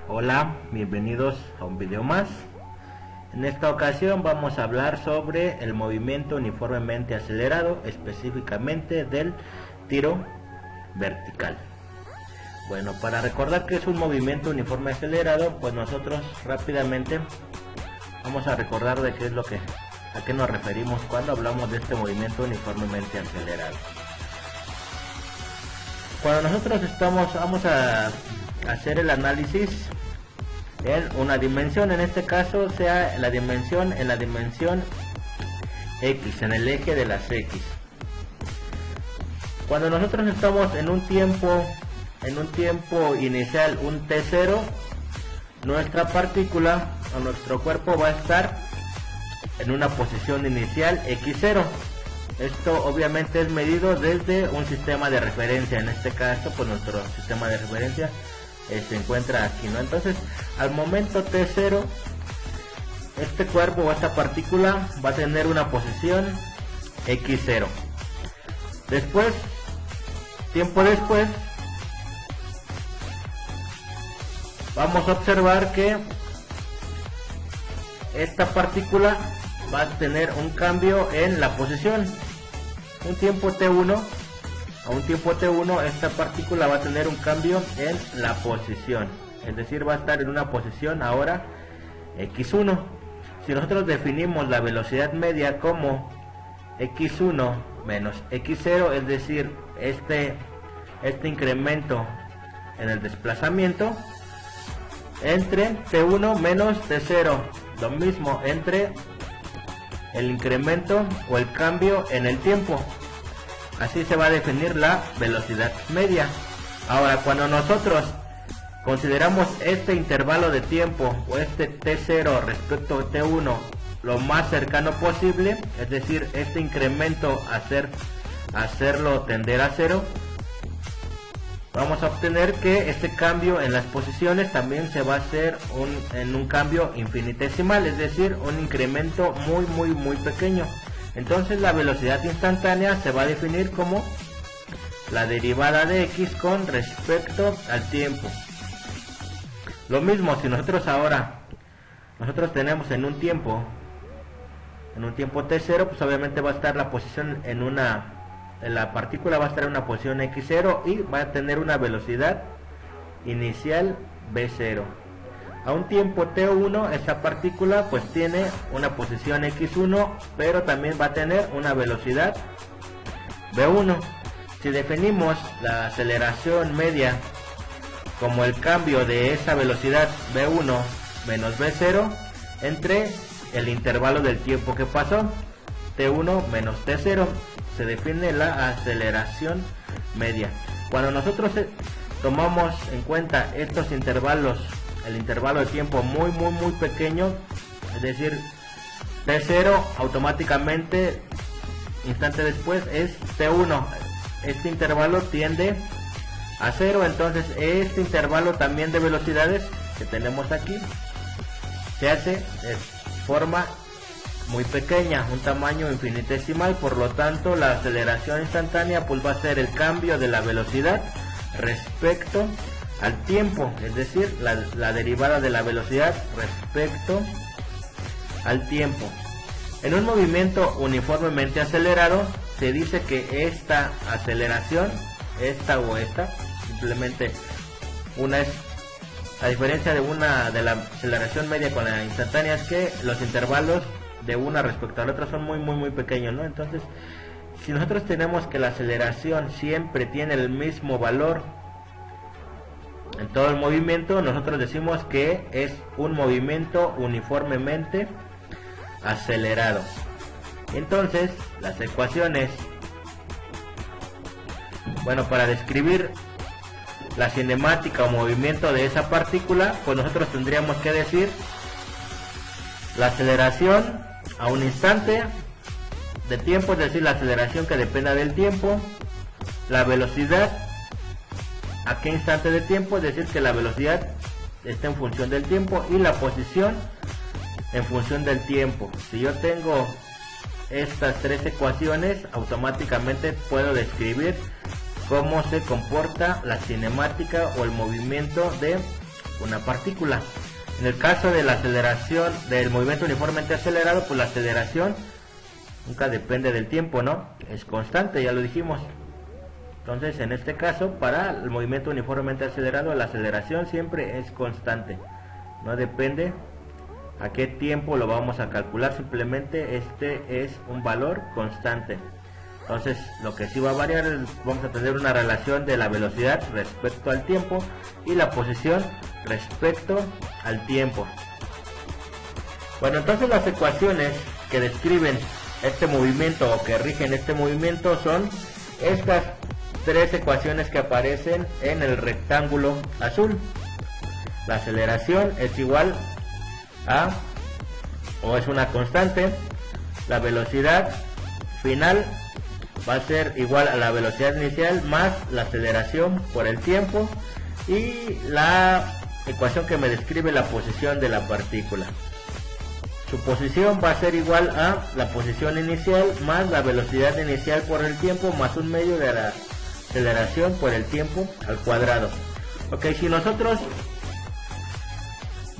Hola, bienvenidos a un video más. En esta ocasión vamos a hablar sobre el movimiento uniformemente acelerado, específicamente del tiro vertical. Bueno, para recordar que es un movimiento uniforme acelerado, pues nosotros rápidamente vamos a recordar de qué es a qué nos referimos cuando hablamos de este movimiento uniformemente acelerado. Cuando nosotros vamos a hacer el análisis en una dimensión, en este caso sea la dimensión en la dimensión X, en el eje de las X. Cuando nosotros estamos en un tiempo inicial, un t0, nuestra partícula o nuestro cuerpo va a estar en una posición inicial x0. Esto obviamente es medido desde un sistema de referencia. En este caso, pues nuestro sistema de referencia se encuentra aquí, ¿no? Entonces, al momento t0, este cuerpo o esta partícula va a tener una posición x0. Después, tiempo después, vamos a observar que esta partícula va a tener un cambio en la posición. Un tiempo t1, a un tiempo t1, esta partícula va a tener un cambio en la posición, es decir, va a estar en una posición ahora x1. Si nosotros definimos la velocidad media como x1 menos x0, es decir, este incremento en el desplazamiento entre t1 menos t0, lo mismo entre el incremento o el cambio en el tiempo. Así se va a definir la velocidad media. Ahora, cuando nosotros consideramos este intervalo de tiempo o este t0 respecto a t1 lo más cercano posible, es decir, este incremento hacerlo tender a cero, vamos a obtener que este cambio en las posiciones también se va a hacer en un cambio infinitesimal, es decir, un incremento muy pequeño. Entonces la velocidad instantánea se va a definir como la derivada de x con respecto al tiempo. Lo mismo, si nosotros tenemos en un tiempo t0, pues obviamente va a estar la posición la partícula va a estar en una posición x0 y va a tener una velocidad inicial v0. A un tiempo t1, esta partícula pues tiene una posición x1, pero también va a tener una velocidad v1. Si definimos la aceleración media como el cambio de esa velocidad v1 menos v0 entre el intervalo del tiempo que pasó, t1 menos t0, se define la aceleración media. Cuando nosotros tomamos en cuenta estos intervalos, el intervalo de tiempo muy pequeño, es decir, t0 automáticamente instante después es t1, este intervalo tiende a 0, entonces este intervalo también de velocidades que tenemos aquí se hace de forma muy pequeña, un tamaño infinitesimal. Por lo tanto, la aceleración instantánea pues va a ser el cambio de la velocidad respecto al tiempo, es decir, la derivada de la velocidad respecto al tiempo. En un movimiento uniformemente acelerado se dice que esta aceleración, simplemente una es, a diferencia de la aceleración media con la instantánea, es que los intervalos de una respecto a la otra son muy pequeños, ¿no? Entonces, si nosotros tenemos que la aceleración siempre tiene el mismo valor en todo el movimiento, nosotros decimos que es un movimiento uniformemente acelerado. Entonces, las ecuaciones, bueno, para describir la cinemática o movimiento de esa partícula, pues nosotros tendríamos que decir la aceleración a un instante de tiempo, es decir, la aceleración que dependa del tiempo, la velocidad a qué instante de tiempo, es decir, que la velocidad está en función del tiempo, y la posición en función del tiempo. Si yo tengo estas tres ecuaciones, automáticamente puedo describir cómo se comporta la cinemática o el movimiento de una partícula. En el caso de la aceleración del movimiento uniformemente acelerado, pues la aceleración nunca depende del tiempo, ¿no? Es constante, ya lo dijimos. Entonces, en este caso, para el movimiento uniformemente acelerado, la aceleración siempre es constante. No depende a qué tiempo lo vamos a calcular, simplemente este es un valor constante. Entonces, lo que sí va a variar es, vamos a tener una relación de la velocidad respecto al tiempo y la posición respecto al tiempo. Bueno, entonces las ecuaciones que describen este movimiento o que rigen este movimiento son estas tres ecuaciones que aparecen en el rectángulo azul. La aceleración es igual a, o es una constante, la velocidad final va a ser igual a la velocidad inicial más la aceleración por el tiempo, y la ecuación que me describe la posición de la partícula. Su posición va a ser igual a la posición inicial más la velocidad inicial por el tiempo más un medio de la aceleración por el tiempo al cuadrado. Ok, si nosotros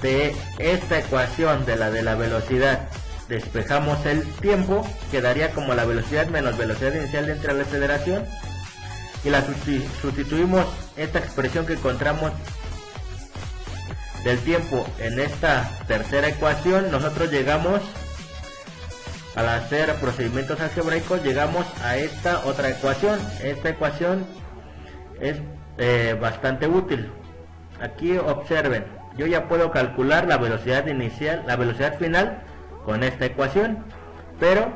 de esta ecuación de la velocidad despejamos el tiempo, quedaría como la velocidad menos velocidad inicial entre la aceleración, y la sustituimos esta expresión que encontramos del tiempo en esta tercera ecuación. Nosotros llegamos, al hacer procedimientos algebraicos, llegamos a esta otra ecuación. Esta ecuación es bastante útil. Aquí observen, yo ya puedo calcular la velocidad inicial, la velocidad final con esta ecuación, pero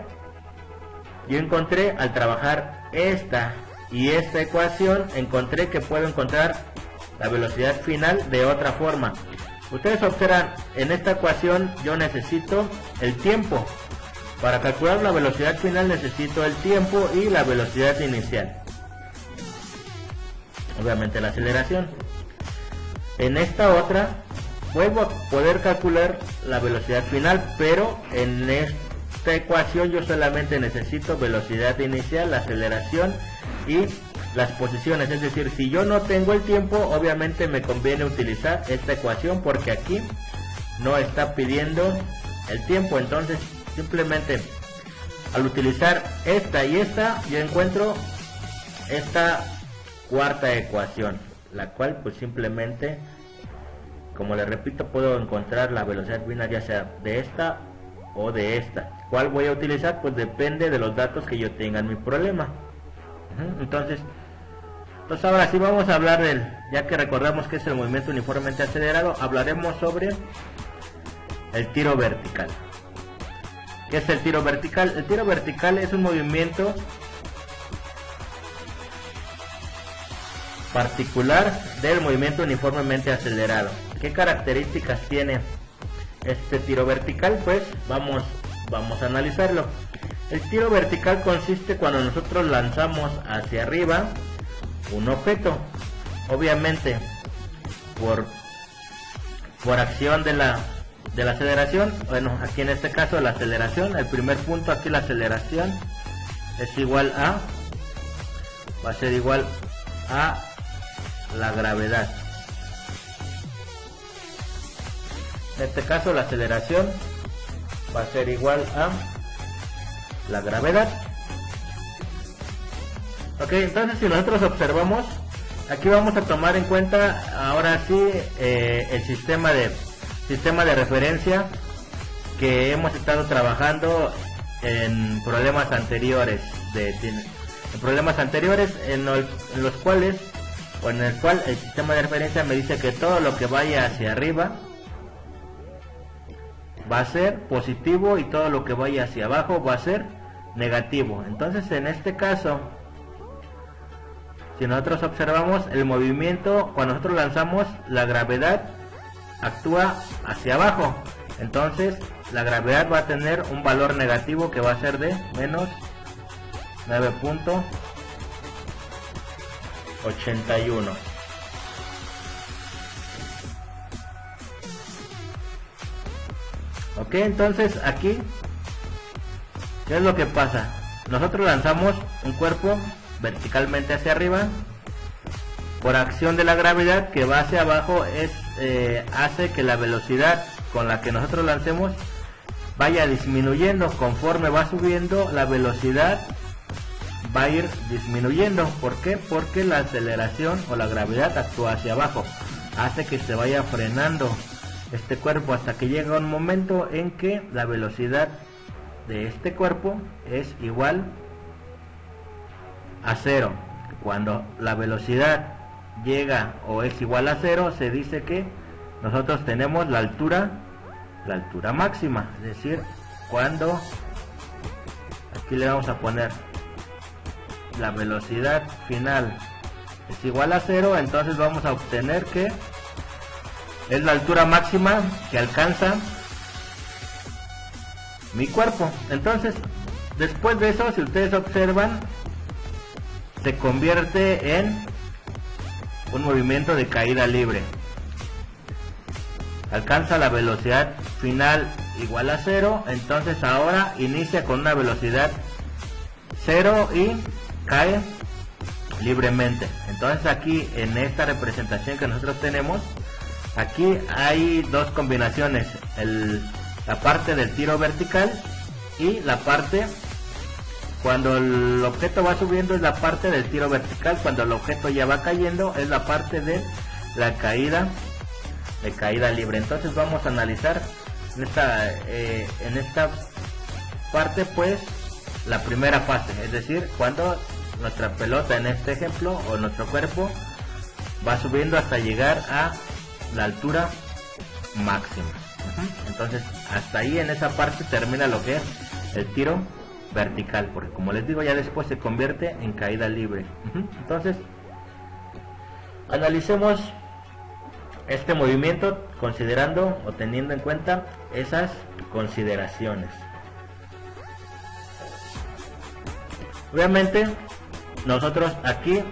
yo encontré, al trabajar esta y esta ecuación, encontré que puedo encontrar la velocidad final de otra forma. Ustedes observan, en esta ecuación yo necesito el tiempo. Para calcular la velocidad final necesito el tiempo y la velocidad inicial, obviamente la aceleración. En esta otra vuelvo a poder calcular la velocidad final, pero en esta ecuación yo solamente necesito velocidad inicial, la aceleración y las posiciones. Es decir, si yo no tengo el tiempo, obviamente me conviene utilizar esta ecuación, porque aquí no está pidiendo el tiempo. Entonces, simplemente al utilizar esta y esta, yo encuentro esta cuarta ecuación, la cual pues simplemente, como les repito, puedo encontrar la velocidad final ya sea de esta o de esta. ¿Cuál voy a utilizar? Pues depende de los datos que yo tenga en mi problema. Entonces ahora sí vamos a hablar del, ya que recordamos que es el movimiento uniformemente acelerado, hablaremos sobre el tiro vertical. ¿Qué es el tiro vertical? El tiro vertical es un movimiento particular del movimiento uniformemente acelerado. ¿Qué características tiene este tiro vertical? Pues vamos a analizarlo. El tiro vertical consiste cuando nosotros lanzamos hacia arriba un objeto, obviamente por acción de la aceleración. Bueno, aquí en este caso la aceleración, el primer punto aquí, la aceleración es igual a, va a ser igual a la gravedad. En este caso la aceleración va a ser igual a la gravedad. Ok, entonces si nosotros observamos, aquí vamos a tomar en cuenta ahora sí el sistema de referencia que hemos estado trabajando en problemas anteriores, en los cuales, o en el cual el sistema de referencia me dice que todo lo que vaya hacia arriba va a ser positivo y todo lo que vaya hacia abajo va a ser negativo. Entonces en este caso, si nosotros observamos el movimiento, cuando nosotros lanzamos, la gravedad actúa hacia abajo, entonces la gravedad va a tener un valor negativo que va a ser de menos 9.81. Ok, entonces aquí, ¿qué es lo que pasa? Nosotros lanzamos un cuerpo verticalmente hacia arriba, por acción de la gravedad que va hacia abajo, hace que la velocidad con la que nosotros lancemos vaya disminuyendo. Conforme va subiendo, la velocidad va a ir disminuyendo. ¿Por qué? Porque la aceleración o la gravedad actúa hacia abajo, hace que se vaya frenando este cuerpo hasta que llega un momento en que la velocidad de este cuerpo es igual a 0. Cuando la velocidad llega o es igual a 0, se dice que nosotros tenemos la altura máxima. Es decir, cuando aquí le vamos a poner la velocidad final es igual a 0, entonces vamos a obtener que es la altura máxima que alcanza mi cuerpo. Entonces, después de eso, si ustedes observan, se convierte en un movimiento de caída libre. Alcanza la velocidad final igual a 0, entonces ahora inicia con una velocidad 0 y cae libremente. Entonces aquí en esta representación que nosotros tenemos, aquí hay dos combinaciones, la parte del tiro vertical y la parte cuando el objeto va subiendo es la parte del tiro vertical, cuando el objeto ya va cayendo es la parte de la caída libre. Entonces vamos a analizar en esta parte pues la primera fase, es decir, cuando nuestra pelota en este ejemplo o nuestro cuerpo va subiendo hasta llegar a la altura máxima. Entonces hasta ahí en esa parte termina lo que es el tiro vertical, porque como les digo ya después se convierte en caída libre. Entonces analicemos este movimiento considerando o teniendo en cuenta esas consideraciones. Obviamente nosotros aquí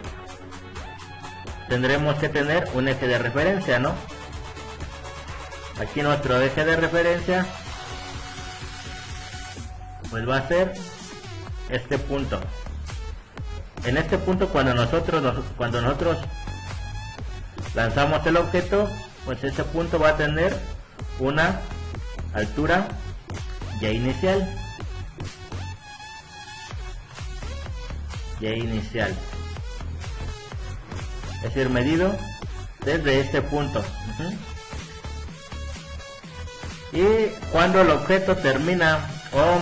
tendremos que tener un eje de referencia, ¿no? Aquí nuestro eje de referencia pues va a ser este punto. En este punto cuando nosotros lanzamos el objeto, pues ese punto va a tener una altura ya inicial. Es decir, medido desde este punto. Y cuando el objeto termina o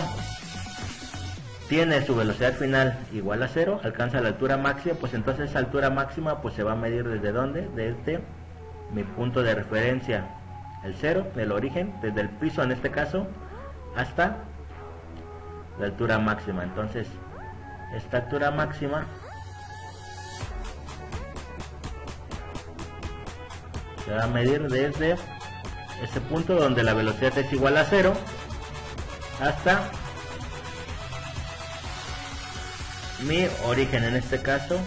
tiene su velocidad final igual a 0, alcanza la altura máxima, pues entonces esa altura máxima pues se va a medir desde ¿dónde? Desde mi punto de referencia, el 0, del origen, desde el piso en este caso, hasta la altura máxima. Entonces esta altura máxima se va a medir desde ese punto donde la velocidad es igual a 0 hasta mi origen, en este caso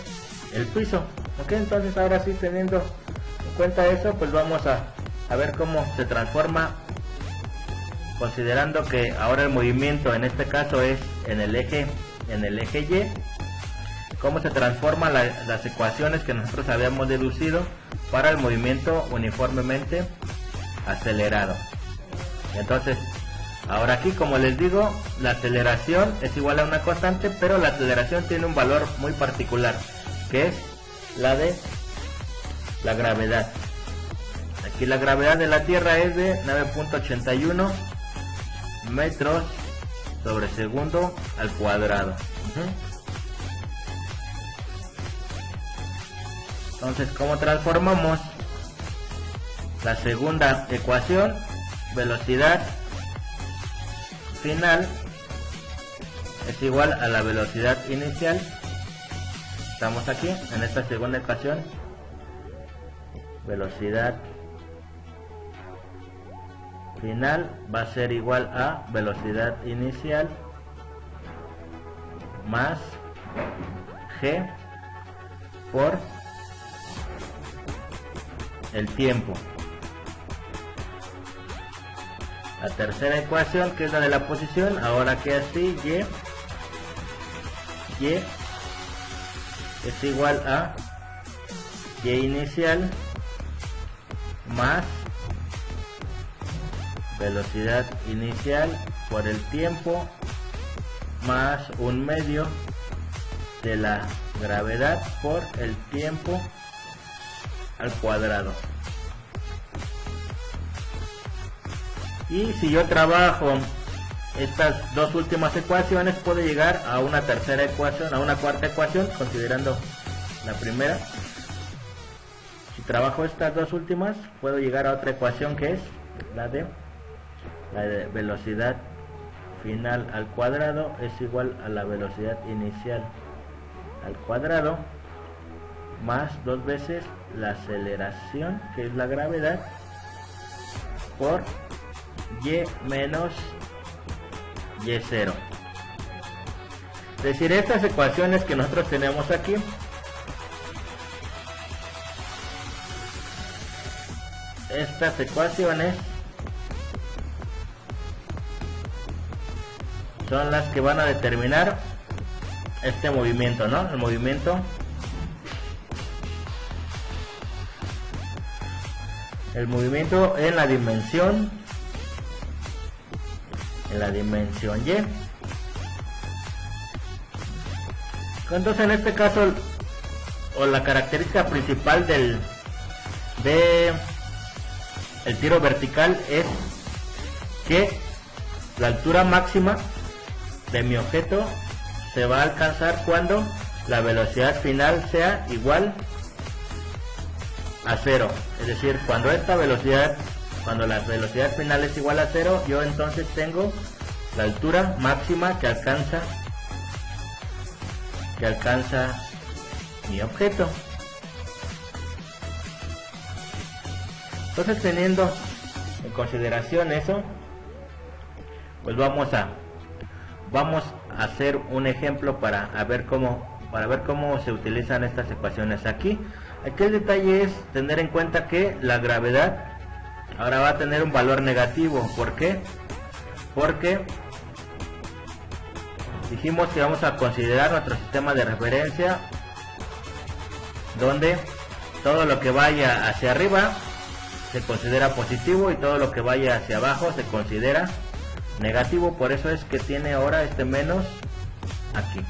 el piso. Ok, entonces ahora sí, teniendo en cuenta eso, pues vamos a ver cómo se transforma, considerando que ahora el movimiento en este caso es en el eje Y, cómo se transforman las ecuaciones que nosotros habíamos deducido para el movimiento uniformemente acelerado. Entonces ahora aquí, como les digo, la aceleración es igual a una constante, pero la aceleración tiene un valor muy particular, que es la de la gravedad. Aquí la gravedad de la Tierra es de 9.81 metros sobre segundo al cuadrado. Entonces, ¿cómo transformamos la segunda ecuación? Velocidad final es igual a la velocidad inicial. Estamos aquí en esta segunda ecuación. Velocidad final va a ser igual a velocidad inicial más g por el tiempo. La tercera ecuación, que es la de la posición, ahora queda así: y es igual a y inicial más velocidad inicial por el tiempo más 1/2 de la gravedad por el tiempo al cuadrado. Y si yo trabajo estas dos últimas ecuaciones, puedo llegar a una tercera ecuación, a una cuarta ecuación, considerando la primera. Si trabajo estas dos últimas, puedo llegar a otra ecuación que es la de velocidad final al cuadrado es igual a la velocidad inicial al cuadrado más 2 veces la aceleración, que es la gravedad, por y menos y0. Es decir, estas ecuaciones que nosotros tenemos aquí estas ecuaciones son las que van a determinar este movimiento, ¿no? El movimiento en la dimensión y. Entonces, en este caso, o la característica principal de el tiro vertical es que la altura máxima de mi objeto se va a alcanzar cuando la velocidad final sea igual a 0. Es decir, cuando la velocidad final es igual a 0, yo entonces tengo la altura máxima que alcanza mi objeto. Entonces, teniendo en consideración eso, pues vamos a hacer un ejemplo para ver cómo se utilizan estas ecuaciones aquí. Aquí el detalle es tener en cuenta que la gravedad ahora va a tener un valor negativo. ¿Por qué? Porque dijimos que vamos a considerar nuestro sistema de referencia donde todo lo que vaya hacia arriba se considera positivo y todo lo que vaya hacia abajo se considera negativo. Por eso es que tiene ahora este menos aquí.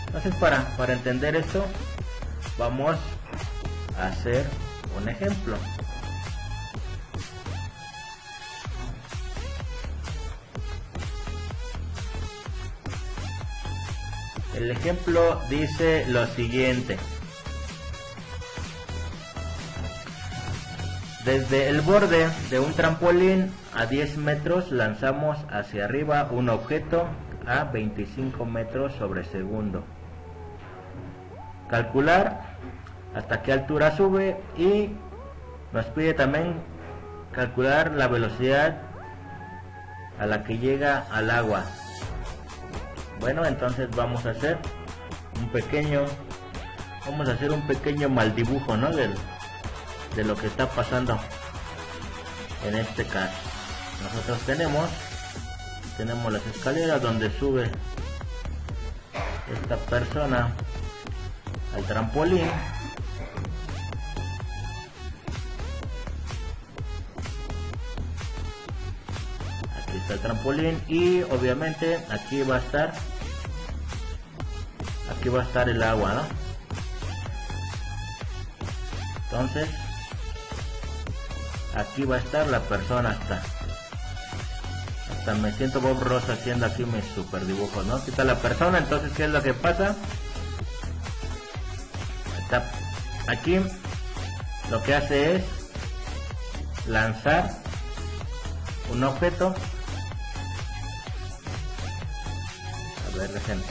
Entonces, para entender esto, vamos a hacer un ejemplo. El ejemplo dice lo siguiente: desde el borde de un trampolín a 10 metros lanzamos hacia arriba un objeto a 25 metros sobre segundo. Calcular hasta qué altura sube y nos pide también calcular la velocidad a la que llega al agua. Bueno, entonces vamos a hacer un pequeño maldibujo, ¿no? de lo que está pasando en este caso. Nosotros tenemos las escaleras donde sube esta persona al trampolín. Aquí está el trampolín y obviamente aquí va a estar el agua, ¿no? Entonces aquí va a estar la persona. Hasta me siento Bob Ross haciendo aquí mis super dibujos, ¿no? Aquí está la persona. Entonces, ¿qué es lo que pasa? Aquí lo que hace es lanzar un objeto. A ver, déjenme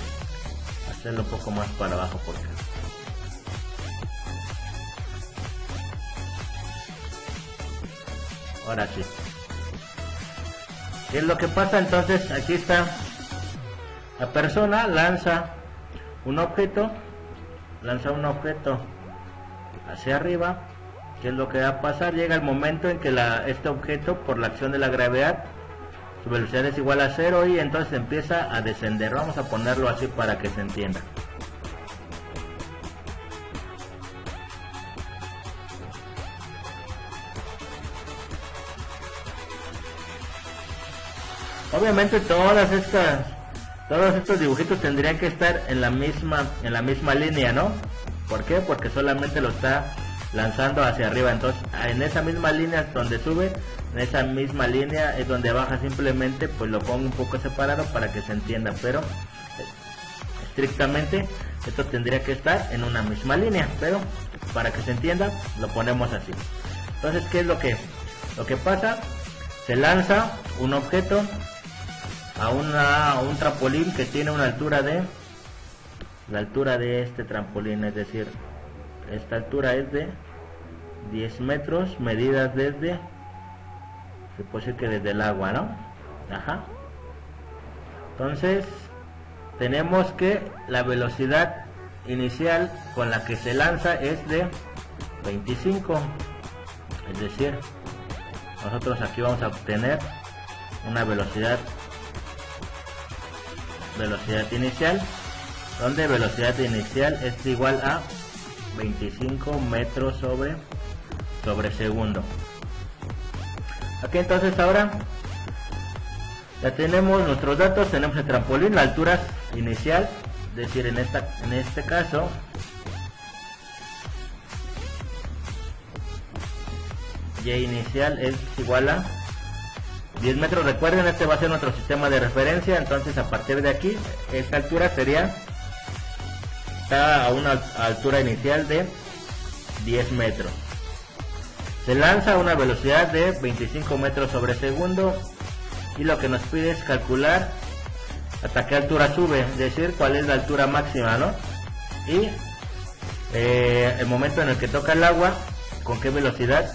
hacerlo un poco más para abajo porque ahora sí. ¿Qué es lo que pasa? Entonces aquí está la persona, lanza un objeto hacia arriba. ¿Qué es lo que va a pasar? Llega el momento en que este objeto, por la acción de la gravedad, su velocidad es igual a 0 y entonces empieza a descender. Vamos a ponerlo así para que se entienda. Obviamente todos estos dibujitos tendrían que estar en la misma línea, ¿no? ¿Por qué? Porque solamente lo está lanzando hacia arriba. Entonces en esa misma línea donde sube, en esa misma línea es donde baja. Simplemente pues lo pongo un poco separado para que se entienda, pero estrictamente esto tendría que estar en una misma línea, pero para que se entienda lo ponemos así. Entonces, ¿qué es lo que pasa? Se lanza un objeto a un trampolín que tiene una altura de la altura de este trampolín, es decir, esta altura es de 10 metros, medidas desde, se puede decir que desde el agua, ¿no? Ajá. Entonces tenemos que la velocidad inicial con la que se lanza es de 25, es decir, nosotros aquí vamos a obtener una velocidad inicial, donde velocidad inicial es igual a 25 metros sobre segundo. Aquí entonces ahora ya tenemos nuestros datos, tenemos el trampolín, la altura inicial, es decir, en este caso y inicial es igual a 10 metros. Recuerden, este va a ser nuestro sistema de referencia. Entonces a partir de aquí, esta altura está a una altura inicial de 10 metros. Se lanza a una velocidad de 25 metros sobre segundo, y lo que nos pide es calcular hasta qué altura sube, es decir, cuál es la altura máxima, ¿no? Y el momento en el que toca el agua, con qué velocidad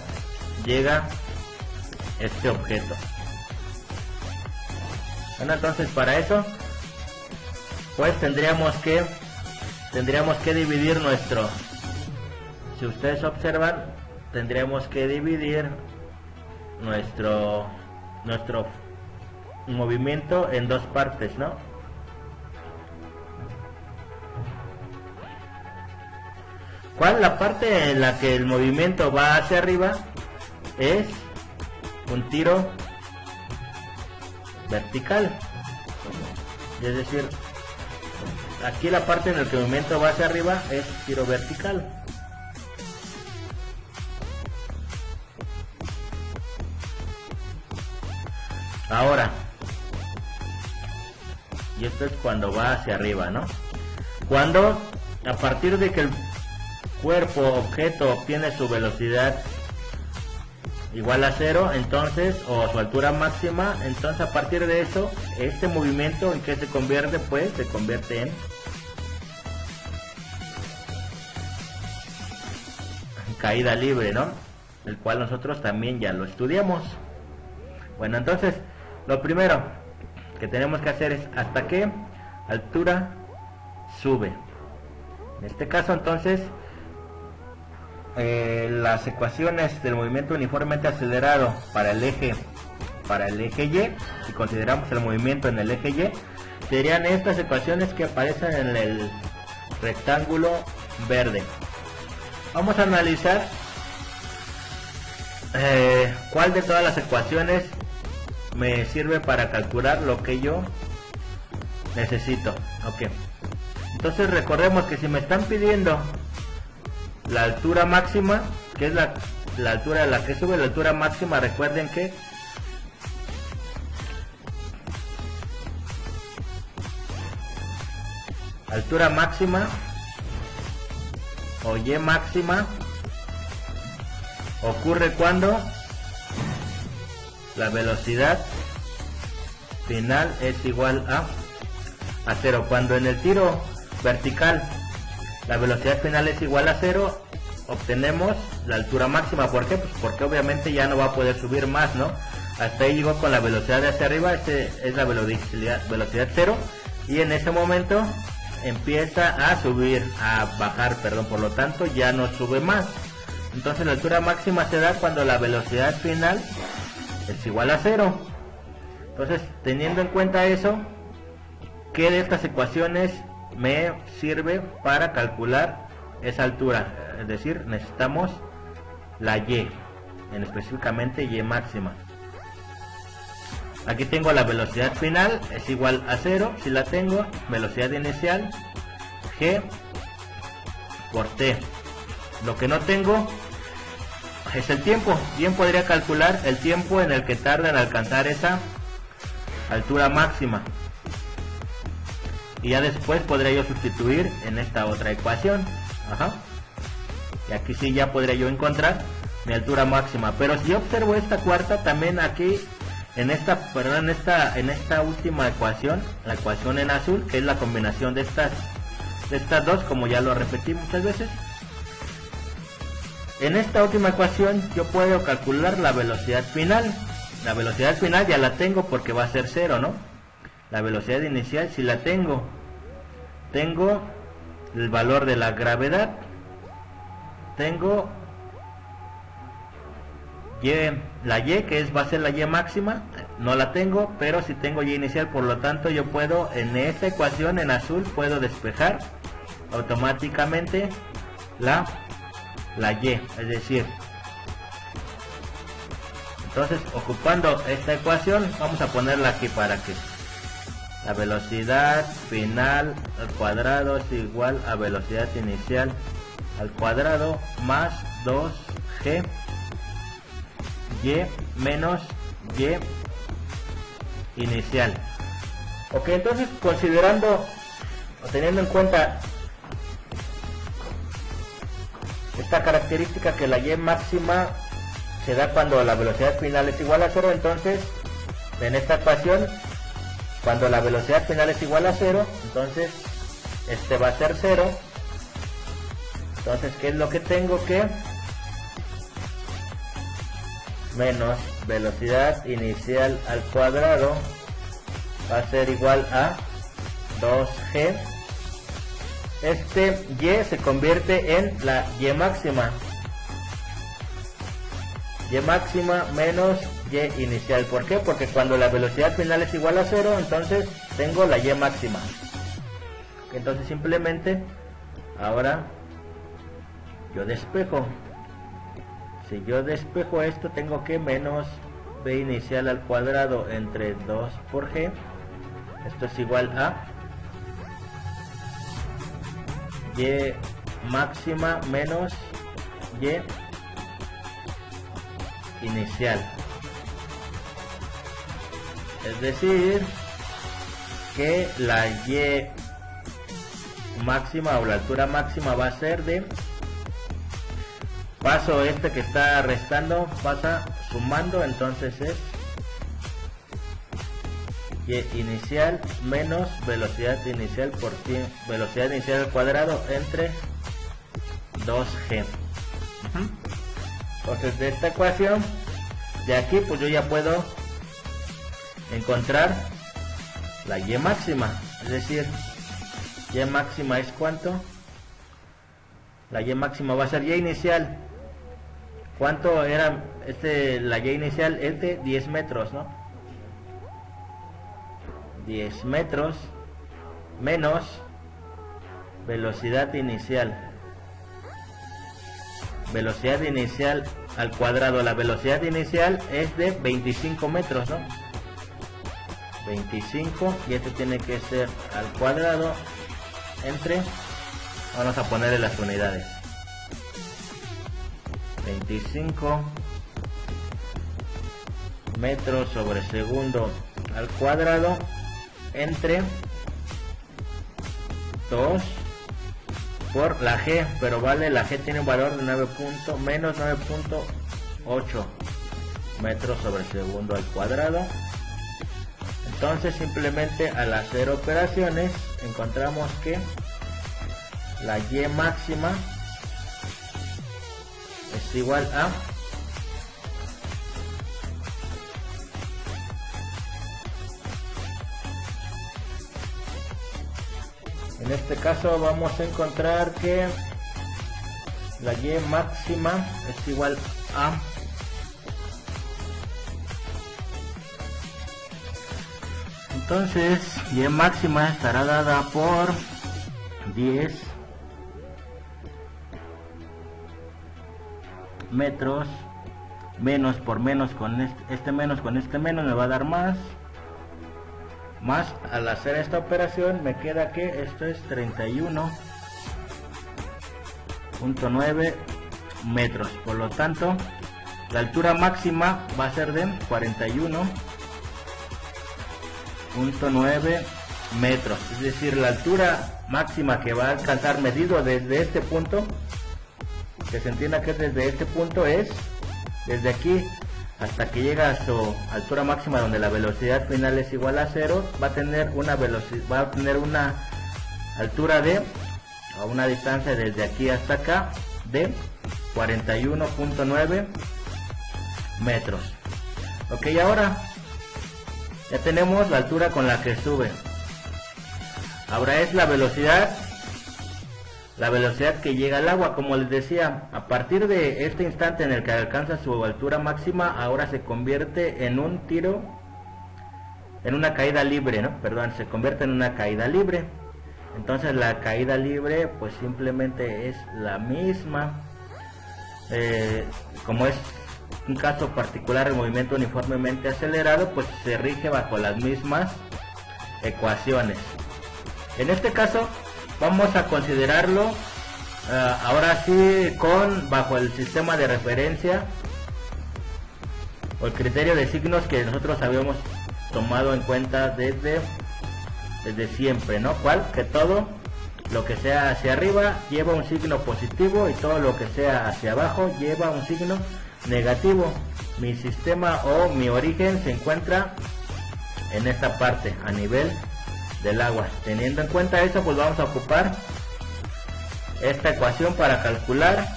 llega este objeto. Bueno, entonces para eso pues tendríamos que dividir si ustedes observan, tendríamos que dividir nuestro movimiento en dos partes, ¿no? ¿Cuál? La parte en la que el movimiento va hacia arriba es un tiro vertical, es decir, aquí la parte en la que el movimiento va hacia arriba es tiro vertical. Ahora, y esto es cuando va hacia arriba, ¿no? Cuando a partir de que el objeto obtiene su velocidad igual a 0, entonces, o su altura máxima, entonces a partir de eso, este movimiento en que se convierte, pues se convierte en caída libre, ¿no? El cual nosotros también ya lo estudiamos. Bueno, entonces lo primero que tenemos que hacer es hasta qué altura sube. En este caso entonces las ecuaciones del movimiento uniformemente acelerado para el eje Y, si consideramos el movimiento en el eje Y, serían estas ecuaciones que aparecen en el rectángulo verde. Vamos a analizar cuál de todas las ecuaciones me sirve para calcular lo que yo necesito. Ok, entonces recordemos que si me están pidiendo la altura máxima, que es la altura a la que sube, la altura máxima, recuerden que altura máxima o Y máxima ocurre cuando la velocidad final es igual a 0. Cuando en el tiro vertical la velocidad final es igual a 0, obtenemos la altura máxima. ¿Por qué? Pues porque obviamente ya no va a poder subir más, ¿no? Hasta ahí llegó con la velocidad de hacia arriba, es la velocidad 0, y en ese momento empieza a bajar, por lo tanto ya no sube más. Entonces la altura máxima se da cuando la velocidad final es igual a 0. Entonces, teniendo en cuenta eso, ¿qué de estas ecuaciones me sirve para calcular esa altura? Es decir, necesitamos la Y, específicamente Y máxima. Aquí tengo la velocidad final, es igual a 0, si la tengo, velocidad inicial, g por t. Lo que no tengo es el tiempo. Bien podría calcular el tiempo en el que tarda en alcanzar esa altura máxima. Y ya después podría yo sustituir en esta otra ecuación. Y aquí sí ya podría yo encontrar mi altura máxima. Pero si yo observo esta cuarta, también aquí en esta última ecuación, la ecuación en azul, que es la combinación de estas dos, como ya lo repetí muchas veces. En esta última ecuación yo puedo calcular la velocidad final. La velocidad final ya la tengo porque va a ser 0, ¿no? La velocidad inicial si la tengo el valor de la gravedad, tengo la y que va a ser la y máxima, no la tengo, pero si tengo y inicial, por lo tanto yo puedo en esta ecuación en azul puedo despejar automáticamente la y, es decir, entonces ocupando esta ecuación vamos a ponerla aquí para que la velocidad final al cuadrado es igual a velocidad inicial al cuadrado más 2g y menos y inicial. Ok, entonces considerando o teniendo en cuenta esta característica que la y máxima se da cuando la velocidad final es igual a 0, entonces en esta ecuación cuando la velocidad final es igual a 0, entonces este va a ser 0. Entonces, ¿qué es lo que tengo? Que menos velocidad inicial al cuadrado va a ser igual a 2g. Este y se convierte en la y máxima. Y máxima menos y inicial. ¿Por qué? Porque cuando la velocidad final es igual a 0, entonces tengo la y máxima. Entonces simplemente ahora yo despejo. Si yo despejo esto, tengo que menos b inicial al cuadrado entre 2 por g. Esto es igual a y máxima menos y inicial. Es decir, que la y máxima o la altura máxima va a ser de paso este que está restando, pasa sumando, entonces es y inicial menos velocidad inicial por velocidad inicial al cuadrado entre 2g. Entonces de esta ecuación de aquí pues yo ya puedo encontrar la y máxima, es decir, y máxima es ¿cuánto? La y máxima va a ser y inicial. ¿Cuánto era la y inicial? Es de 10 metros, ¿no? 10 metros menos velocidad inicial. Velocidad inicial al cuadrado. La velocidad inicial es de 25 metros, ¿no? 25 y este tiene que ser al cuadrado entre, vamos a ponerle las unidades, 25 metros sobre segundo al cuadrado entre 2 por la g, pero vale, la g tiene un valor de menos 9.8 metros sobre segundo al cuadrado. Entonces simplemente al hacer operaciones encontramos que la y máxima es igual a en este caso vamos a encontrar que la y máxima es igual a entonces y máxima estará dada por 10 metros menos por menos con este menos con este menos me va a dar más. Más al hacer esta operación me queda que esto es 31.9 metros. Por lo tanto, la altura máxima va a ser de 41.9 metros. Es decir, la altura máxima que va a alcanzar medido desde este punto, que se entienda que desde este punto es desde aquí hasta que llega a su altura máxima, donde la velocidad final es igual a 0, va a tener una altura de, a una distancia desde aquí hasta acá de 41.9 metros. Ok, ahora ya tenemos la altura con la que sube. Ahora es la velocidad que llega al agua. Como les decía, a partir de este instante en el que alcanza su altura máxima, ahora se convierte en un tiro, en una caída libre, ¿no? Perdón, se convierte en una caída libre. Entonces la caída libre pues simplemente es la misma, como es un caso particular el movimiento uniformemente acelerado, pues se rige bajo las mismas ecuaciones. En este caso vamos a considerarlo ahora sí bajo el sistema de referencia o el criterio de signos que nosotros habíamos tomado en cuenta desde siempre, ¿no? ¿Cuál? Que todo lo que sea hacia arriba lleva un signo positivo y todo lo que sea hacia abajo lleva un signo negativo. Mi sistema o mi origen se encuentra en esta parte, a nivel del agua. Teniendo en cuenta eso, pues vamos a ocupar esta ecuación para calcular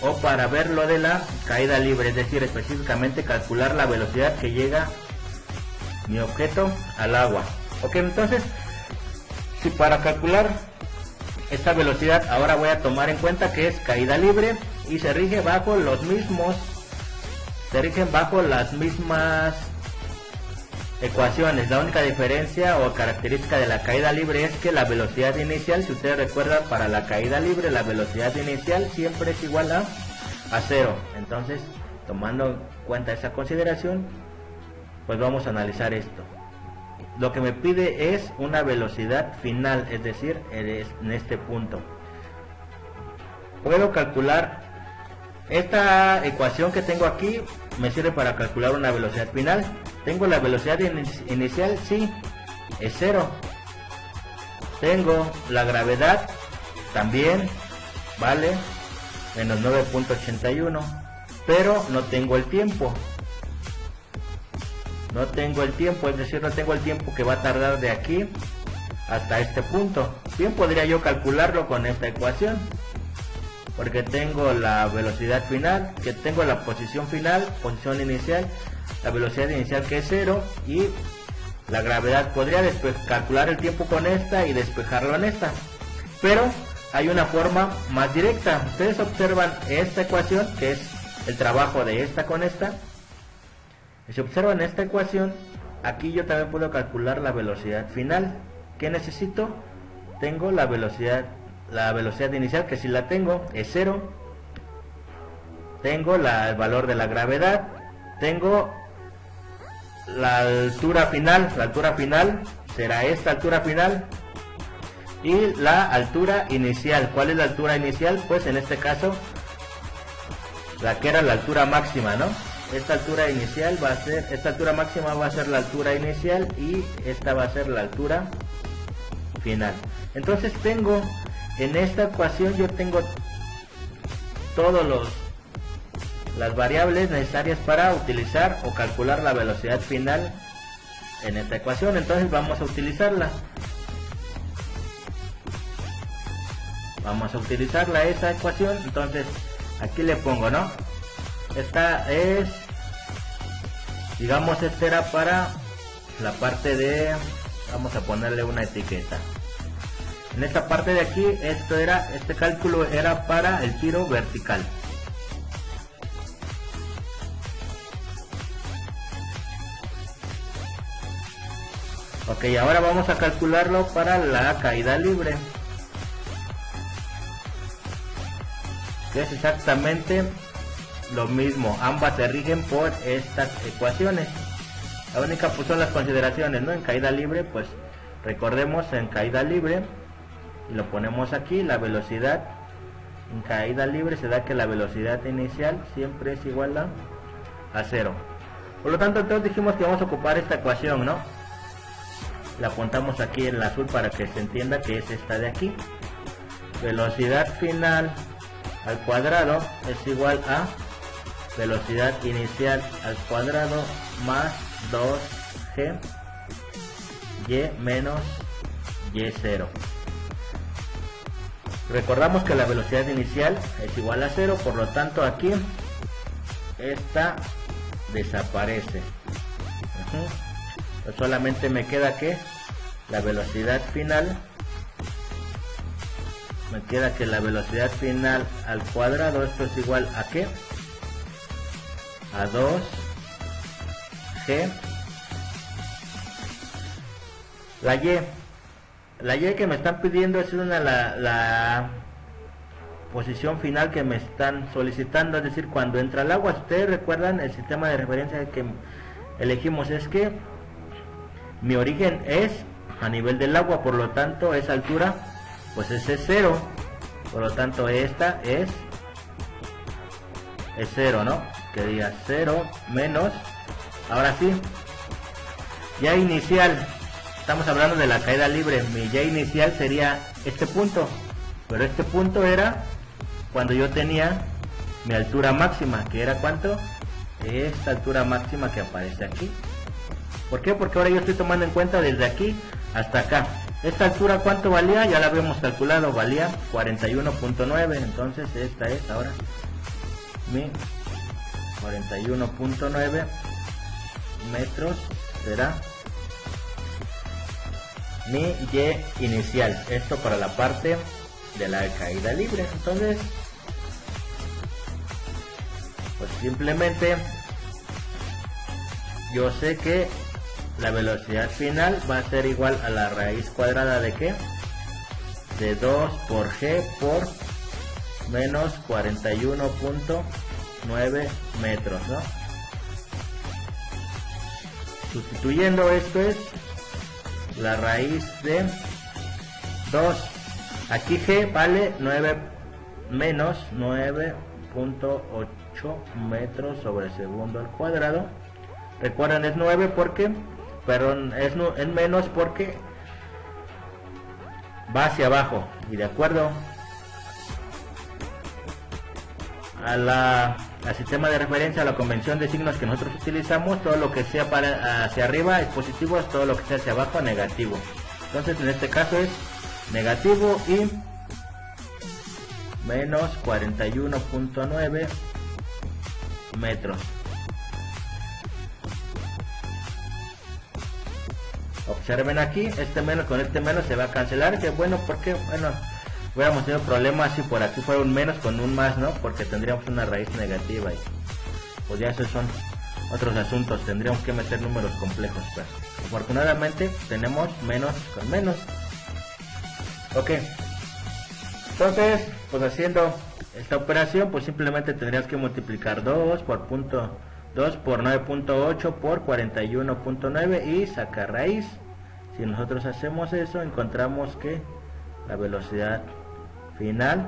o para ver lo de la caída libre, es decir, específicamente calcular la velocidad que llega mi objeto al agua. Ok, entonces, si para calcular esta velocidad ahora voy a tomar en cuenta que es caída libre y se rige bajo las mismas ecuaciones. La única diferencia o característica de la caída libre es que la velocidad inicial, si ustedes recuerdan, para la caída libre la velocidad inicial siempre es igual a 0. Entonces, tomando en cuenta esa consideración, pues vamos a analizar esto. Lo que me pide es una velocidad final, es decir, en este punto. Puedo calcular esta ecuación que tengo aquí, me sirve para calcular una velocidad final. Tengo la velocidad inicial, sí, es 0. Tengo la gravedad, también, vale, menos 9.81. Pero no tengo el tiempo. No tengo el tiempo, es decir, no tengo el tiempo que va a tardar de aquí hasta este punto. Bien, podría yo calcularlo con esta ecuación, porque tengo la velocidad final, que tengo la posición final, posición inicial, la velocidad inicial que es 0 y la gravedad. Podría calcular el tiempo con esta y despejarlo en esta, pero hay una forma más directa. Ustedes observan esta ecuación, que es el trabajo de esta con esta. Si observan esta ecuación, aquí yo también puedo calcular la velocidad final. ¿Qué necesito? Tengo la velocidad inicial, que si la tengo es 0. Tengo el valor de la gravedad. Tengo la altura final. La altura final será esta altura final. Y la altura inicial. ¿Cuál es la altura inicial? Pues en este caso, la que era la altura máxima, ¿no? Esta altura inicial va a ser, esta altura máxima va a ser la altura inicial y esta va a ser la altura final. Entonces tengo, en esta ecuación yo tengo todas las variables necesarias para utilizar o calcular la velocidad final en esta ecuación. Entonces vamos a utilizarla. Vamos a utilizarla, esa ecuación. Entonces aquí le pongo, ¿no? Esta es, digamos, esta era para la parte de, vamos a ponerle una etiqueta. En esta parte de aquí, este cálculo era para el tiro vertical. Ok, ahora vamos a calcularlo para la caída libre, que es exactamente lo mismo, ambas se rigen por estas ecuaciones. La única pues son las consideraciones, ¿no? En caída libre, pues recordemos, en caída libre, y lo ponemos aquí, la velocidad en caída libre se da que la velocidad inicial siempre es igual a 0. Por lo tanto, entonces dijimos que vamos a ocupar esta ecuación, ¿no? La apuntamos aquí en el azul para que se entienda que es esta de aquí. Velocidad final al cuadrado es igual a velocidad inicial al cuadrado más 2g y menos y0. Recordamos que la velocidad inicial es igual a 0, por lo tanto aquí esta desaparece. Pues solamente me queda que la velocidad final, al cuadrado, esto es igual a ¿qué? A 2g. La y que me están pidiendo es la posición final que me están solicitando, es decir, cuando entra el agua. Ustedes recuerdan el sistema de referencia que elegimos, es que mi origen es a nivel del agua, por lo tanto esa altura pues es 0, por lo tanto esta es 0, ¿no? Que diga 0 menos, ahora sí, ya inicial. Estamos hablando de la caída libre, mi y inicial sería este punto, pero este punto era cuando yo tenía mi altura máxima, que era ¿cuánto? Esta altura máxima que aparece aquí. ¿Por qué? Porque ahora yo estoy tomando en cuenta desde aquí hasta acá. Esta altura ¿cuánto valía? Ya la habíamos calculado, valía 41.9, entonces esta es ahora mi 41.9 metros, será mi y inicial. Esto para la parte de la caída libre. Entonces pues simplemente yo sé que la velocidad final va a ser igual a la raíz cuadrada de ¿qué? De 2 por g por menos 41.9 metros, ¿no? Sustituyendo, esto es la raíz de 2. Aquí g vale 9 menos 9.8 metros sobre segundo al cuadrado. Recuerden, es 9 porque, perdón, es menos porque va hacia abajo, y de acuerdo al sistema de referencia, a la convención de signos que nosotros utilizamos, todo lo que sea hacia arriba es positivo, todo lo que sea hacia abajo negativo. Entonces en este caso es negativo y menos 41.9 metros. Observen aquí, este menos con este menos se va a cancelar, que bueno, porque bueno, hubiéramos tenido problemas si por aquí fuera un menos con un más, ¿no? Porque tendríamos una raíz negativa y pues ya esos son otros asuntos, tendríamos que meter números complejos, pues. Afortunadamente tenemos menos con menos. Ok, entonces pues haciendo esta operación pues simplemente tendríamos que multiplicar 2 por 9.8 por 41.9 y sacar raíz. Si nosotros hacemos eso, encontramos que la velocidad final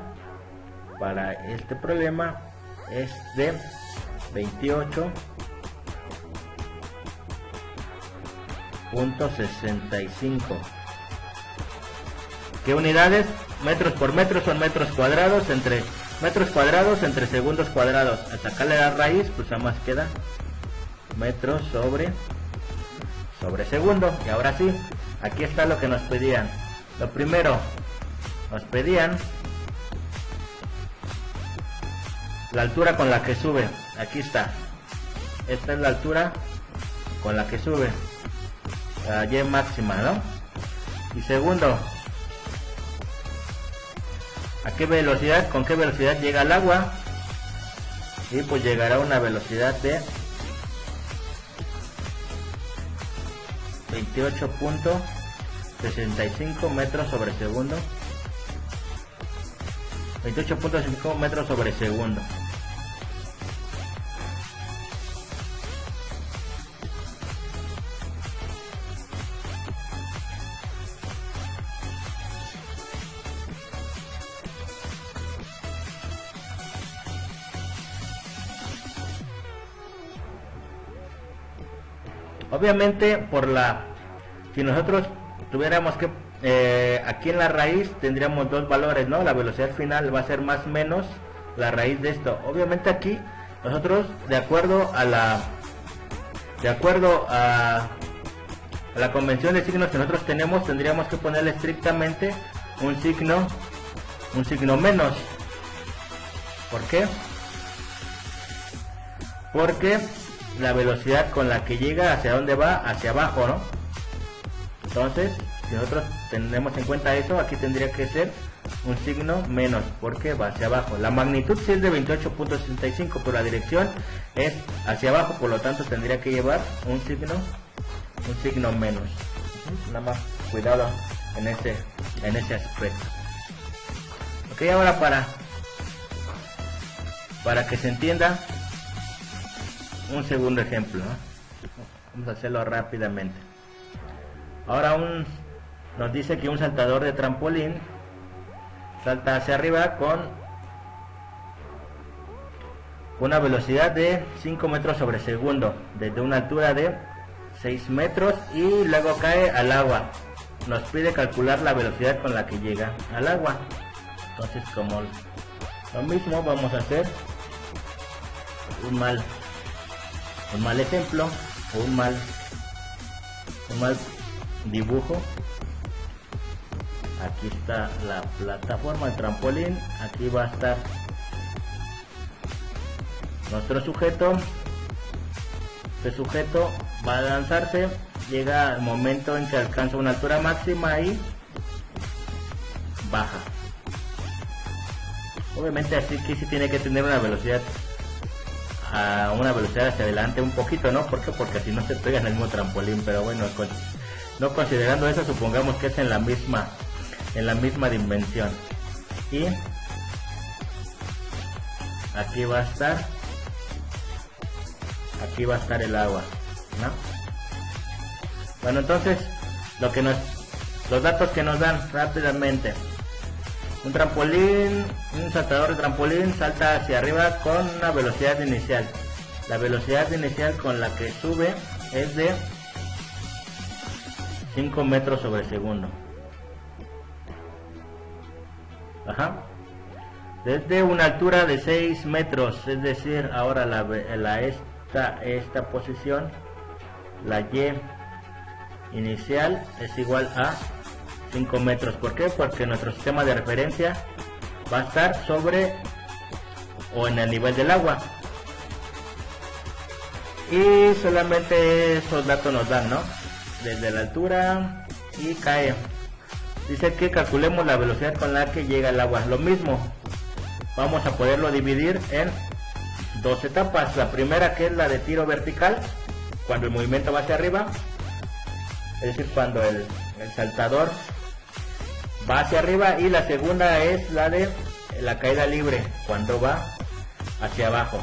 para este problema es de 28.65. ¿Qué unidades? Metros por metro son metros cuadrados entre segundos cuadrados. Al sacarle la raíz, pues nada más queda metros sobre segundo. Y ahora sí, aquí está lo que nos pedían. Lo primero, nos pedían la altura con la que sube. Aquí está. Esta es la altura con la que sube, la y máxima, ¿no? Y segundo, ¿a qué velocidad, con qué velocidad llega el agua? Y pues llegará a una velocidad de 28.65 metros sobre segundo. 28.65 metros sobre segundo. Obviamente si nosotros tuviéramos que aquí en la raíz tendríamos dos valores, ¿no? La velocidad final va a ser más o menos la raíz de esto. Obviamente aquí nosotros de acuerdo a la convención de signos que nosotros tenemos, tendríamos que ponerle estrictamente un signo menos. ¿Por qué? Porque la velocidad con la que llega, ¿hacia dónde va? Hacia abajo, ¿no? Entonces, si nosotros tenemos en cuenta eso, aquí tendría que ser un signo menos, porque va hacia abajo. La magnitud sí es de 28.65, pero la dirección es hacia abajo, por lo tanto tendría que llevar un signo menos. Nada más cuidado en ese aspecto. Ok, ahora para que se entienda, un segundo ejemplo, ¿no? Vamos a hacerlo rápidamente. Ahora nos dice que un saltador de trampolín salta hacia arriba con una velocidad de 5 metros sobre segundo desde una altura de 6 metros y luego cae al agua. Nos pide calcular la velocidad con la que llega al agua. Entonces, como lo mismo, vamos a hacer un mal ejemplo o un mal dibujo. Aquí está la plataforma, el trampolín, aquí va a estar nuestro sujeto. Este sujeto va a lanzarse, llega el momento en que alcanza una altura máxima y baja. Obviamente así que sí tiene que tener una velocidad hacia adelante un poquito, ¿no? ¿Por qué? Porque si no se pega en el mismo trampolín, pero bueno, no considerando eso, supongamos que es en la misma dimensión. Y aquí va a estar el agua, ¿no? Bueno, entonces los datos que nos dan rápidamente: un saltador de trampolín salta hacia arriba con una velocidad inicial. La velocidad inicial con la que sube es de 5 metros sobre segundo. Desde una altura de 6 metros, es decir, ahora esta posición, la Y inicial es igual a 5 metros. ¿Por qué? Porque nuestro sistema de referencia va a estar sobre o en el nivel del agua. Y solamente esos datos nos dan, ¿no? Desde la altura y cae. Dice que calculemos la velocidad con la que llega el agua. Lo mismo, vamos a poderlo dividir en dos etapas. La primera, que es la de tiro vertical, cuando el movimiento va hacia arriba, es decir, cuando el saltador va hacia arriba, y la segunda es la de la caída libre, cuando va hacia abajo.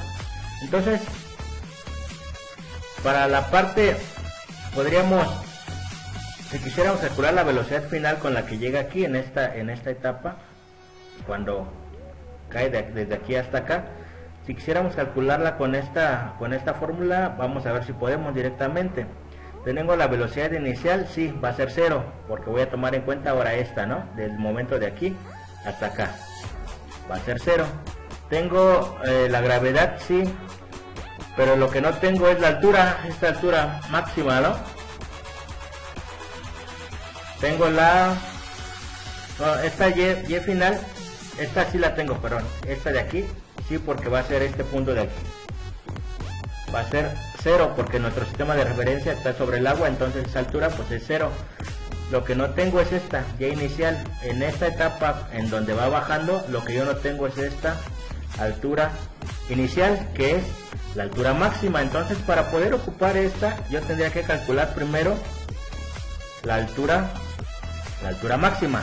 Entonces, para la parte, si quisiéramos calcular la velocidad final con la que llega aquí en esta etapa, cuando cae desde aquí hasta acá, si quisiéramos calcularla con esta fórmula, vamos a ver si podemos directamente. Tengo la velocidad inicial, sí, va a ser 0, porque voy a tomar en cuenta ahora esta, ¿no? Del momento de aquí hasta acá, va a ser 0. Tengo la gravedad, sí, pero lo que no tengo es la altura, esta altura máxima, ¿no? Tengo esta Y final, esta sí la tengo, perdón, esta de aquí, sí, porque va a ser este punto de aquí. Va a ser 0 porque nuestro sistema de referencia está sobre el agua, entonces esa altura pues es 0. Lo que no tengo es esta Y inicial. En esta etapa en donde va bajando, lo que yo no tengo es esta altura inicial, que es la altura máxima. Entonces, para poder ocupar esta, yo tendría que calcular primero la altura máxima.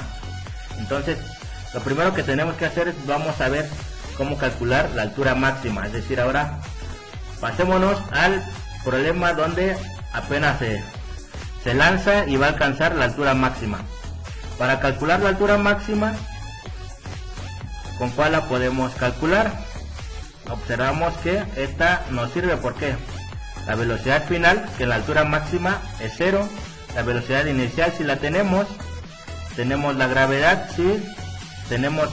Entonces, lo primero que tenemos que hacer es, vamos a ver cómo calcular la altura máxima. Es decir, ahora pasémonos al problema donde apenas se lanza y va a alcanzar la altura máxima. Para calcular la altura máxima, ¿con cuál la podemos calcular? Observamos que esta nos sirve. ¿Por qué? la velocidad final, que la altura máxima es 0, la velocidad inicial si la tenemos la gravedad si tenemos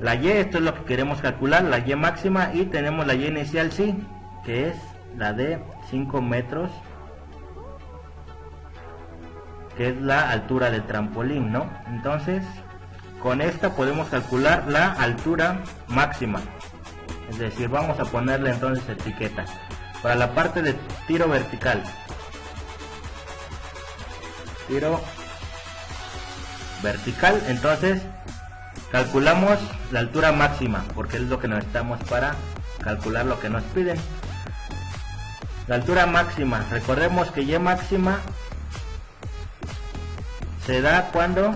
la y, esto es lo que queremos calcular, la y máxima, y tenemos la y inicial sí, que es la de 5 metros, que es la altura del trampolín, ¿no? Entonces, con esta podemos calcular la altura máxima. Es decir, vamos a ponerle entonces etiqueta. Para la parte de tiro vertical. Tiro vertical, entonces calculamos la altura máxima, porque es lo que necesitamos para calcular lo que nos piden. La altura máxima, recordemos que y máxima se da cuando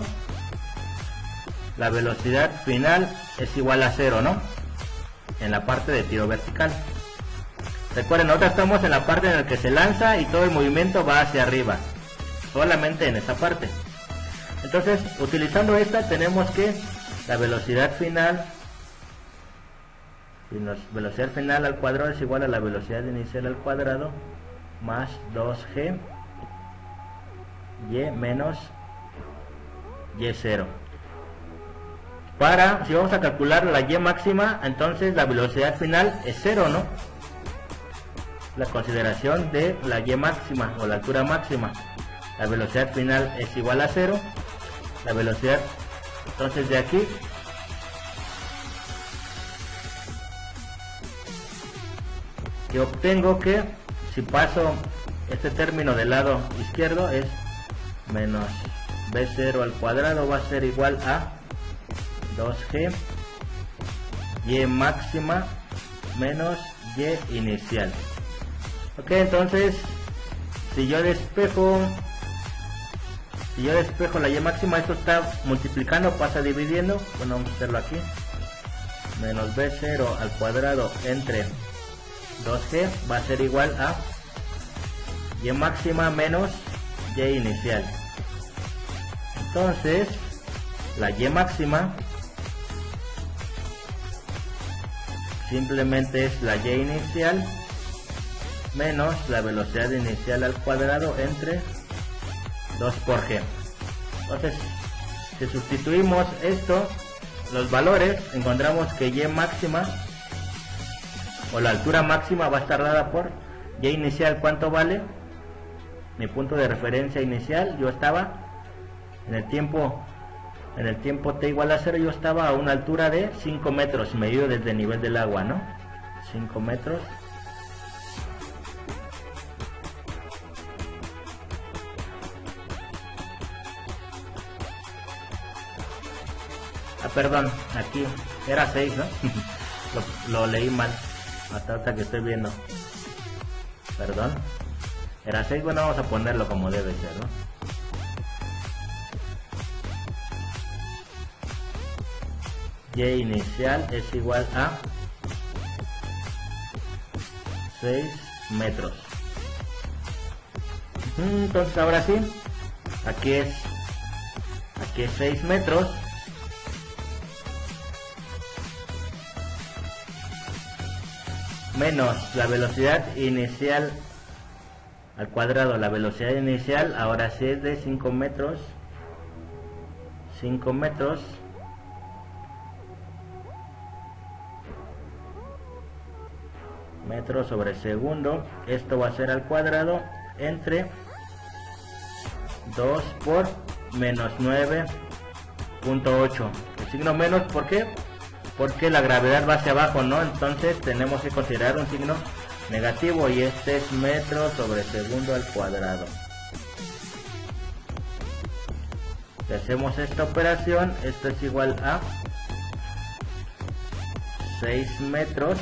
la velocidad final es igual a 0, ¿no? En la parte de tiro vertical. Recuerden, nosotros estamos en la parte en la que se lanza y todo el movimiento va hacia arriba, solamente en esa parte. Entonces, utilizando esta, tenemos que la velocidad final al cuadrado es igual a la velocidad inicial al cuadrado más 2g y menos y0. Si vamos a calcular la y máxima, entonces la velocidad final es 0, ¿no? La consideración de la y máxima o la altura máxima, la velocidad final es igual a 0, la velocidad, entonces de aquí yo obtengo que si paso este término del lado izquierdo es menos b0 al cuadrado, va a ser igual a 2g y máxima menos y inicial. Ok, entonces si yo despejo la y máxima, esto está multiplicando, pasa dividiendo. Bueno, vamos a hacerlo aquí. Menos b0 al cuadrado entre 2g va a ser igual a y máxima menos y inicial. Entonces la y máxima simplemente es la y inicial menos la velocidad inicial al cuadrado entre 2 por g. Entonces, si sustituimos esto, los valores, encontramos que y máxima o la altura máxima va a estar dada por y inicial. ¿Cuánto vale? Mi punto de referencia inicial, yo estaba en el tiempo t igual a 0, yo estaba a una altura de 5 metros medido desde el nivel del agua, ¿no? 5 metros. Perdón, aquí era 6, ¿no? lo leí mal, hasta ahorita que estoy viendo. Perdón, era 6, bueno, vamos a ponerlo como debe ser, ¿no? Y inicial es igual a 6 metros. Entonces ahora sí, aquí es 6 metros. Menos la velocidad inicial al cuadrado. La velocidad inicial ahora sí es de 5 metros. 5 metros metros sobre segundo. Esto va a ser al cuadrado entre 2 por menos 9.8. El signo menos, ¿por qué? Porque la gravedad va hacia abajo, ¿no? Entonces tenemos que considerar un signo negativo y este es metros sobre segundo al cuadrado. Si hacemos esta operación, esto es igual a 6 metros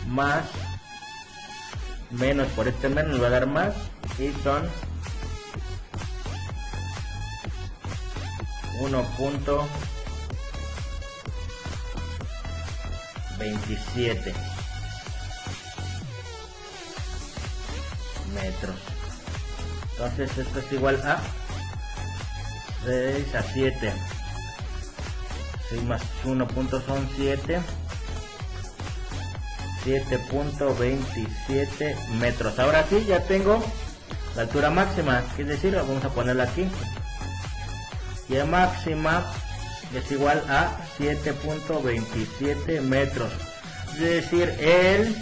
más menos, por este menos nos va a dar más, y son 1.27 metros. Entonces esto es igual a 6 a 7 6 más 1 puntos son 7. 7.27 metros. Ahora sí, ya tengo la altura máxima, es decir, vamos a ponerla aquí. Y la máxima es igual a 7.27 metros. Es decir, el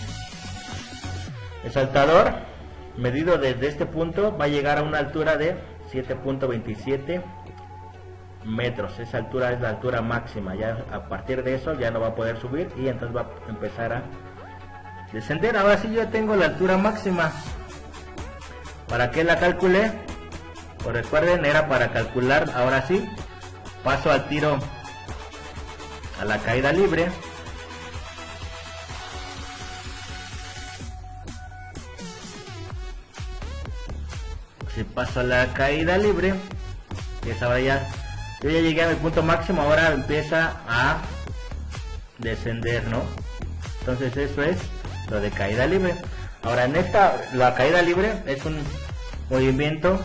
saltador medido desde este punto va a llegar a una altura de 7.27 metros. Esa altura es la altura máxima. Ya a partir de eso ya no va a poder subir y entonces va a empezar a descender. Ahora sí yo tengo la altura máxima. ¿Para qué la calculé? Pues recuerden, era para calcular. Ahora sí, paso al tiro a la caída libre. Si paso a la caída libre, pues ahora ya yo ya llegué a mi punto máximo. Ahora empieza a descender, ¿no? Entonces eso es lo de caída libre. Ahora en la caída libre es un movimiento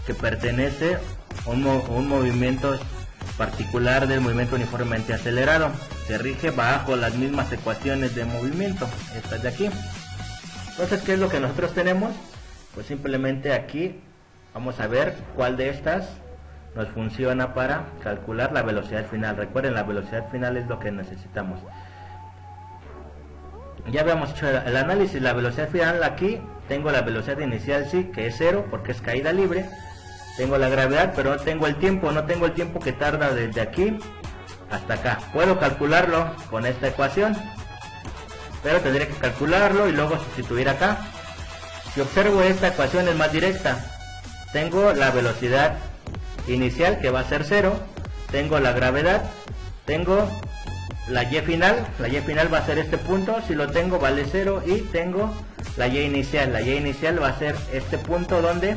que pertenece a un movimiento particular del movimiento uniformemente acelerado. Se rige bajo las mismas ecuaciones de movimiento, estas de aquí. Entonces, ¿qué es lo que nosotros tenemos? Pues simplemente aquí vamos a ver cuál de estas nos funciona para calcular la velocidad final. Recuerden, la velocidad final es lo que necesitamos. Ya habíamos hecho el análisis. La velocidad final aquí, tengo la velocidad inicial, sí, que es 0 porque es caída libre. Tengo la gravedad, pero no tengo el tiempo, que tarda desde aquí hasta acá. Puedo calcularlo con esta ecuación, pero tendría que calcularlo y luego sustituir acá. Si observo esta ecuación es más directa. Tengo la velocidad inicial que va a ser 0, tengo la gravedad, tengo la y final va a ser este punto, si lo tengo vale 0, y tengo la y inicial va a ser este punto donde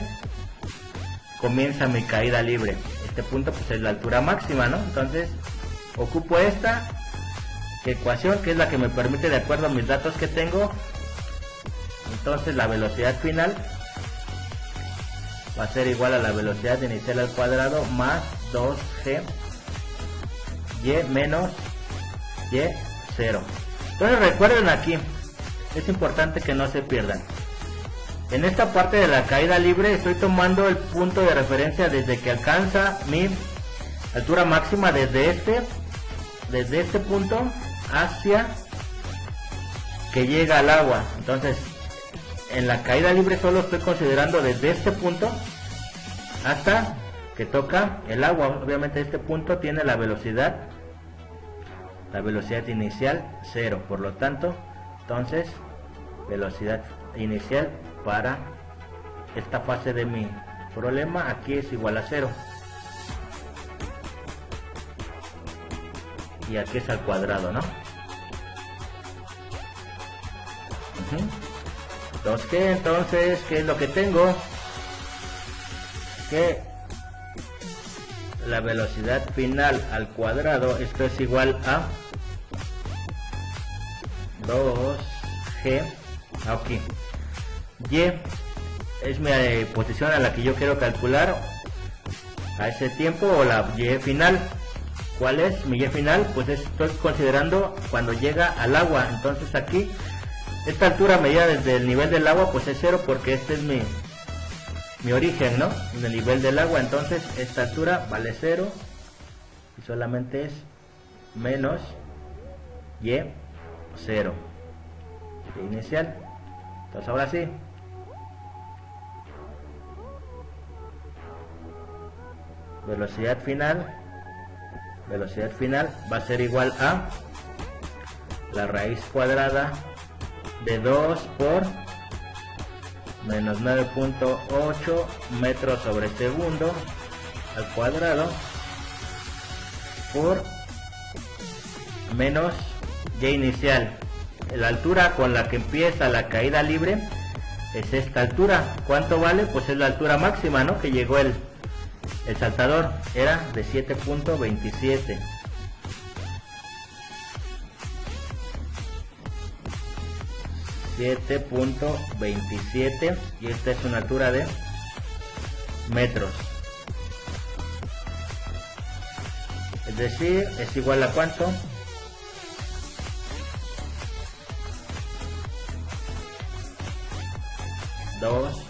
comienza mi caída libre. Este punto pues es la altura máxima, ¿no? Entonces ocupo esta ecuación, que es la que me permite, de acuerdo a mis datos que tengo, entonces la velocidad final va a ser igual a la velocidad inicial al cuadrado más 2g y menos y0. Entonces recuerden, aquí es importante que no se pierdan. En esta parte de la caída libre estoy tomando el punto de referencia desde que alcanza mi altura máxima, desde este punto hacia que llega al agua. Entonces en la caída libre solo estoy considerando desde este punto hasta que toca el agua. Obviamente este punto tiene la velocidad inicial 0, por lo tanto, entonces velocidad inicial para esta fase de mi problema aquí es igual a 0, y aquí es al cuadrado, ¿no? Entonces, ¿qué es lo que tengo? Que la velocidad final al cuadrado, esto es igual a 2g aquí. Y es mi posición a la que yo quiero calcular a ese tiempo, o la y final. ¿Cuál es mi y final? Pues estoy considerando cuando llega al agua. Entonces aquí esta altura medida desde el nivel del agua pues es 0, porque este es mi origen, ¿no? En el nivel del agua. Entonces esta altura vale 0 y solamente es menos y 0 inicial. Entonces ahora sí, velocidad final va a ser igual a la raíz cuadrada de 2 por menos 9.8 metros sobre segundo al cuadrado por menos y inicial. La altura con la que empieza la caída libre es esta altura. ¿Cuánto vale? Pues es la altura máxima, ¿no? Que llegó el saltador, era de 7.27. y esta es una altura de metros. Es decir, es igual a ¿cuánto? Dos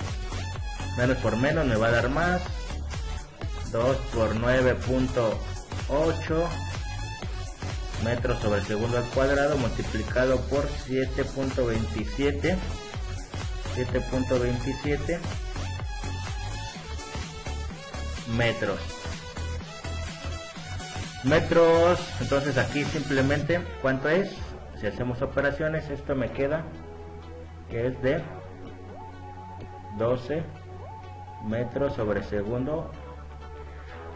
menos por menos me va a dar más. 2 por 9.8 metros sobre segundo al cuadrado multiplicado por 7.27 metros. Entonces aquí simplemente ¿cuánto es? Si hacemos operaciones, esto me queda que es de 12 metros sobre segundo.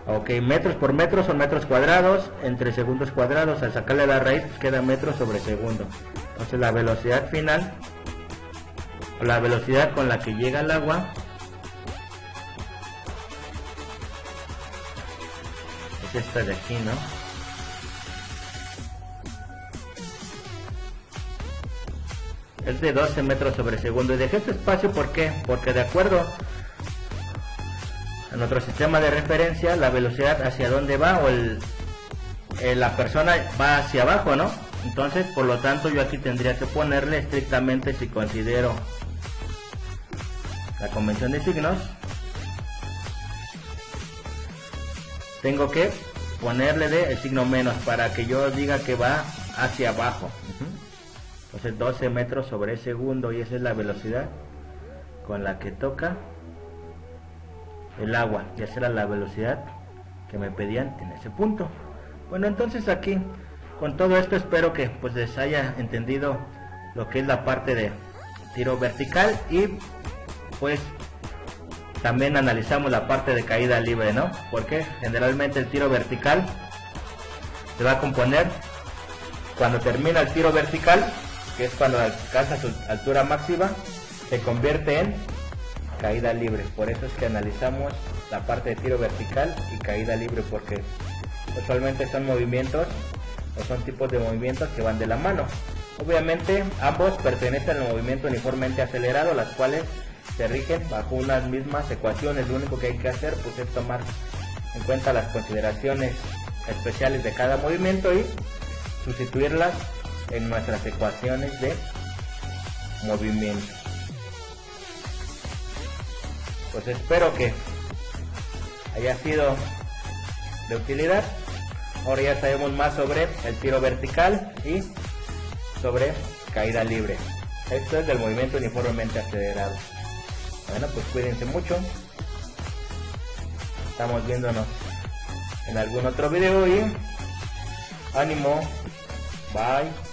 Ok, metros por metro son metros cuadrados, entre segundos cuadrados, al sacarle la raíz pues queda metros sobre segundo. Entonces la velocidad final, o la velocidad con la que llega el agua, es esta de aquí, ¿no? Es de 12 metros sobre segundo. Y dejé este espacio, ¿por qué? Porque de acuerdo a nuestro sistema de referencia, la velocidad hacia dónde va, o la persona va hacia abajo, ¿no? Entonces, por lo tanto, yo aquí tendría que ponerle estrictamente, si considero la convención de signos, tengo que ponerle el signo menos para que yo diga que va hacia abajo. Entonces 12 metros sobre segundo, y esa es la velocidad con la que toca el agua, y esa era la velocidad que me pedían en ese punto. Bueno, entonces aquí con todo esto espero que pues les haya entendido lo que es la parte de tiro vertical, y pues también analizamos la parte de caída libre, ¿no? Porque generalmente el tiro vertical se va a componer cuando termina el tiro vertical, que es cuando alcanza su altura máxima, se convierte en caída libre. Por eso es que analizamos la parte de tiro vertical y caída libre, porque usualmente son movimientos o son tipos de movimientos que van de la mano. Obviamente ambos pertenecen al movimiento uniformemente acelerado, las cuales se rigen bajo unas mismas ecuaciones. Lo único que hay que hacer pues es tomar en cuenta las consideraciones especiales de cada movimiento y sustituirlas en nuestras ecuaciones de movimiento. Pues espero que haya sido de utilidad. Ahora ya sabemos más sobre el tiro vertical y sobre caída libre. Esto es del movimiento uniformemente acelerado. Bueno, pues cuídense mucho. Estamos viéndonos en algún otro video y ánimo. Bye.